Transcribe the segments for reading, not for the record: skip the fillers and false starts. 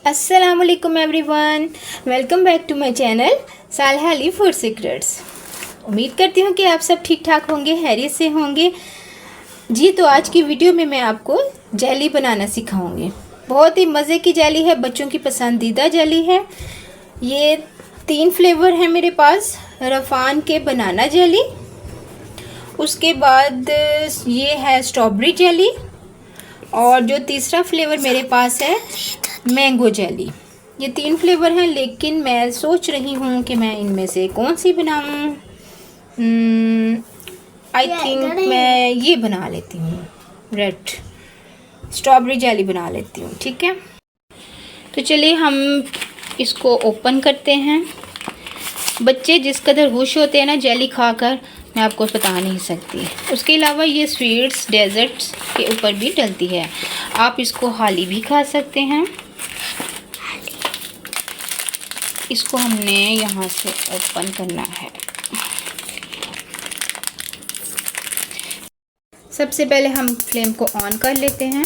अस्सलाम वालेकुम everyone, welcome back to my channel Saleha Ali food secrets. उम्मीद करती हूँ कि आप सब ठीक ठाक होंगे, खैरियत से होंगे जी। तो आज की वीडियो में मैं आपको जेली बनाना सिखाऊंगी। बहुत ही मज़े की जेली है, बच्चों की पसंदीदा जेली है। ये 3 फ्लेवर है मेरे पास। रफ़ान के बनाना जेली, उसके बाद ये है स्ट्रॉबेरी जेली, और जो तीसरा फ्लेवर मेरे पास है मैंगो जेली। ये 3 फ्लेवर हैं, लेकिन मैं सोच रही हूँ कि मैं इनमें से कौन सी बनाऊँ। आई थिंक मैं ये बना लेती हूँ, रेड स्ट्रॉबेरी जेली बना लेती हूँ। ठीक है, तो चलिए हम इसको ओपन करते हैं। बच्चे जिस कदर खुश होते हैं ना जेली खाकर, मैं आपको बता नहीं सकती। उसके अलावा ये स्वीट्स डेजर्ट्स के ऊपर भी डलती है। आप इसको खाली भी खा सकते हैं। इसको हमने यहाँ से ओपन करना है। सबसे पहले हम फ्लेम को ऑन कर लेते हैं।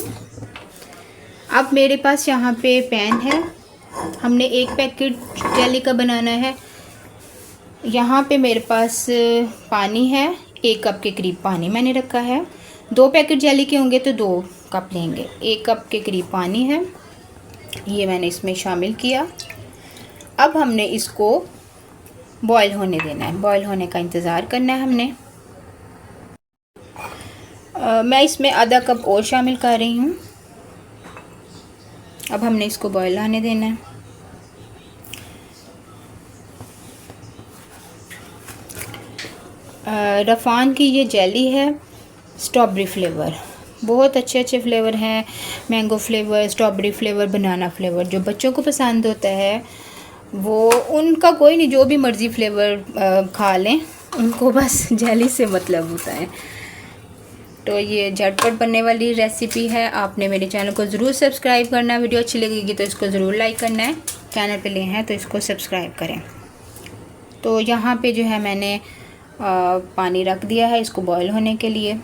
अब मेरे पास यहाँ पे पैन है, हमने 1 पैकेट जेली का बनाना है। यहाँ पे मेरे पास पानी है, 1 कप के करीब पानी मैंने रखा है। 2 पैकेट जेली के होंगे तो 2 कप लेंगे। 1 कप के करीब पानी है, ये मैंने इसमें शामिल किया। अब हमने इसको बॉईल होने देना है, बॉईल होने का इंतज़ार करना है हमने। मैं इसमें आधा कप और शामिल कर रही हूँ। अब हमने इसको बॉईल आने देना है। रफ़ान की ये जेली है स्ट्रॉबेरी फ्लेवर, बहुत अच्छे अच्छे फ्लेवर हैं। Mango flavour, strawberry flavour, banana flavour. जो बच्चों को पसंद होता है वो उनका कोई नहीं, जो भी मर्ज़ी फ्लेवर खा लें, उनको बस जेली से मतलब होता है। तो ये झटपट बनने वाली रेसिपी है। आपने मेरे चैनल को ज़रूर सब्सक्राइब करना है। वीडियो अच्छी लगेगी तो इसको ज़रूर लाइक करना है। चैनल पे लिए हैं तो इसको सब्सक्राइब करें। तो यहाँ पे जो है मैंने पानी रख दिया है इसको बॉईल होने के लिए।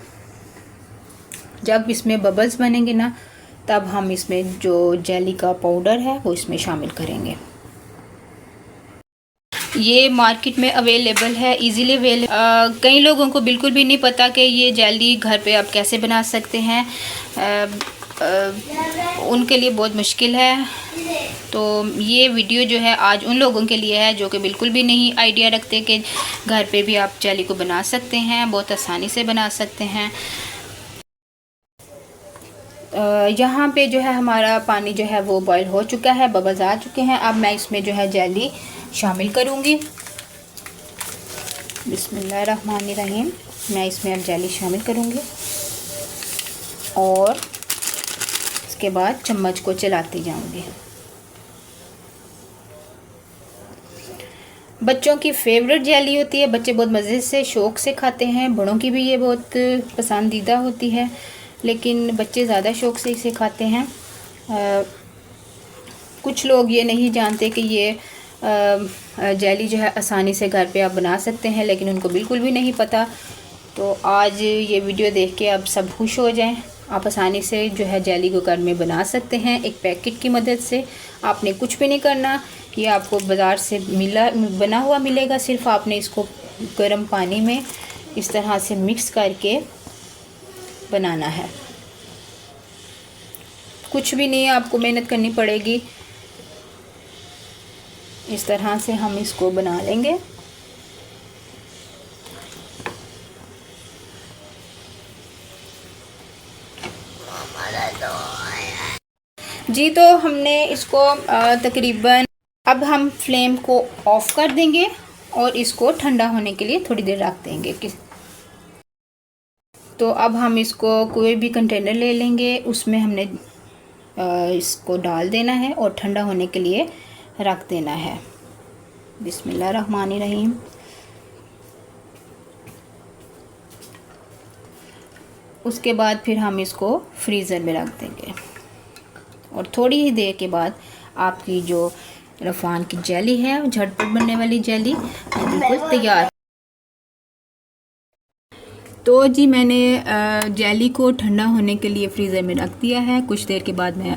जब इसमें बबल्स बनेंगे ना, तब हम इसमें जो जेली का पाउडर है वो इसमें शामिल करेंगे। ये मार्केट में अवेलेबल है, इजीली अवेलेबल। कई लोगों को बिल्कुल भी नहीं पता कि ये जेली घर पे आप कैसे बना सकते हैं। उनके लिए बहुत मुश्किल है। तो ये वीडियो जो है आज उन लोगों के लिए है जो कि बिल्कुल भी नहीं आइडिया रखते कि घर पे भी आप जेली को बना सकते हैं, बहुत आसानी से बना सकते हैं। यहाँ पे जो है हमारा पानी जो है वो बॉईल हो चुका है, बबल्स आ चुके हैं। अब मैं इसमें जो है जेली शामिल करूँगी। बिस्मिल्लाहिर्रहमानिर्रहीम। मैं इसमें अब जेली शामिल करूँगी और इसके बाद चम्मच को चलाती जाऊँगी। बच्चों की फेवरेट जेली होती है, बच्चे बहुत मज़े से शौक़ से खाते हैं। बड़ों की भी ये बहुत पसंदीदा होती है, लेकिन बच्चे ज़्यादा शौक़ से इसे खाते हैं। कुछ लोग ये नहीं जानते कि ये जेली जो है आसानी से घर पे आप बना सकते हैं, लेकिन उनको बिल्कुल भी नहीं पता। तो आज ये वीडियो देख के आप सब खुश हो जाएं। आप आसानी से जो है जेली को घर में बना सकते हैं 1 पैकेट की मदद से। आपने कुछ भी नहीं करना, ये आपको बाज़ार से बना हुआ मिलेगा। सिर्फ आपने इसको गर्म पानी में इस तरह से मिक्स करके बनाना है। कुछ भी नहीं आपको मेहनत करनी पड़ेगी। इस तरह से हम इसको बना लेंगे। जी, तो हमने इसको तकरीबन, अब हम फ्लेम को ऑफ़ कर देंगे और इसको ठंडा होने के लिए थोड़ी देर रख देंगे। तो अब हम इसको कोई भी कंटेनर ले लेंगे, उसमें हमने इसको डाल देना है और ठंडा होने के लिए रख देना है। बिस्मिल्लाहिर्रहमानिर्रहीम। उसके बाद फिर हम इसको फ्रीज़र में रख देंगे और थोड़ी ही देर के बाद आपकी जो रफ़ान की जेली है, झटपट बनने वाली जेली, बिल्कुल तैयार। तो जी मैंने जेली को ठंडा होने के लिए फ्रीज़र में रख दिया है। कुछ देर के बाद मैं